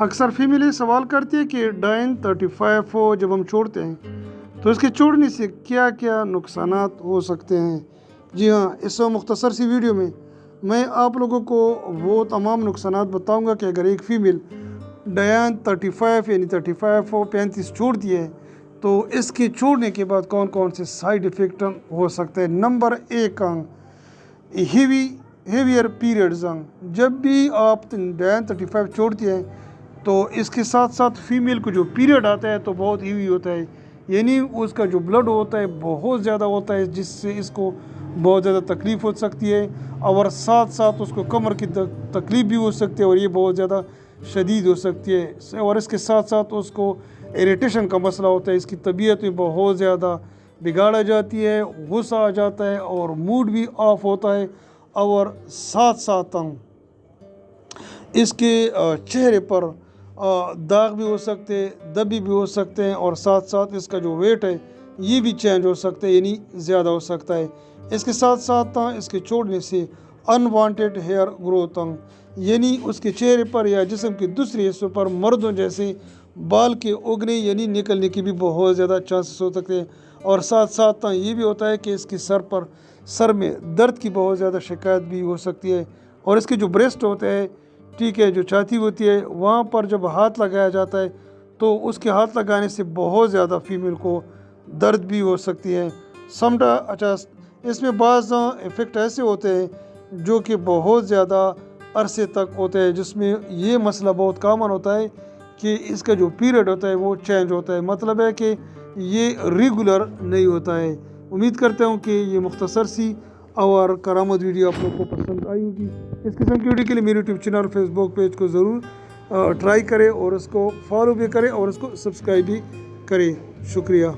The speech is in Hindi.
अक्सर फीमेल ये सवाल करती है कि डाइन 35 हो जब हम छोड़ते हैं तो इसके छोड़ने से क्या क्या नुकसानात हो सकते हैं। जी हाँ, इस मुख्तसर सी वीडियो में मैं आप लोगों को वो तमाम नुकसानात बताऊंगा कि अगर एक फ़ीमेल डायन 35 यानी 35 हो 35 छोड़ती है तो इसके छोड़ने के बाद कौन कौन से साइड इफ़ेक्ट हो सकते हैं। Number 1 heavier periods. जब भी आप डायन 35 छोड़ती हैं तो इसके साथ साथ फीमेल को जो पीरियड आता है तो बहुत हीवी होता है, यानी उसका जो ब्लड होता है बहुत ज़्यादा होता है, जिससे इसको बहुत ज़्यादा तकलीफ़ हो सकती है और साथ साथ उसको कमर की तकलीफ़ भी हो सकती है और ये बहुत ज़्यादा शदीद हो सकती है। और इसके साथ साथ उसको इरिटेशन का मसला होता है, इसकी तबीयत में बहुत ज़्यादा बिगाड़ जाती है, गुस्सा आ जाता है और मूड भी ऑफ होता है और साथ साथ इसके चेहरे पर दाग भी हो सकते हैं, दबी भी हो सकते हैं और साथ साथ इसका जो वेट है ये भी चेंज हो सकता है, यानी ज़्यादा हो सकता है। इसके साथ साथ इसके छोड़ने से अनवांटेड हेयर ग्रोथ, यानी उसके चेहरे पर या जिस्म के दूसरे हिस्सों पर मर्दों जैसे बाल के उगने यानी निकलने की भी बहुत ज़्यादा चांसेस हो सकते हैं। और साथ साथ ये भी होता है कि इसके सर में दर्द की बहुत ज़्यादा शिकायत भी हो सकती है। और इसके जो ब्रेस्ट होते हैं, ठीक है, जो छाती होती है, वहाँ पर जब हाथ लगाया जाता है तो उसके हाथ लगाने से बहुत ज़्यादा फीमेल को दर्द भी हो सकती है। अच्छा, इसमें बाज़ इफ़ेक्ट ऐसे होते हैं जो कि बहुत ज़्यादा अरसे तक होते हैं, जिसमें ये मसला बहुत कॉमन होता है कि इसका जो पीरियड होता है वो चेंज होता है, मतलब है कि ये रेगुलर नहीं होता है। उम्मीद करता हूँ कि ये मुख्तसर सी और करामत वीडियो आप लोग को पसंद आई होगी। इस किस्म की वीडियो के लिए मेरे यूट्यूब चैनल और फेसबुक पेज को ज़रूर ट्राई करें और उसको फॉलो भी करें और उसको सब्सक्राइब भी करें। शुक्रिया।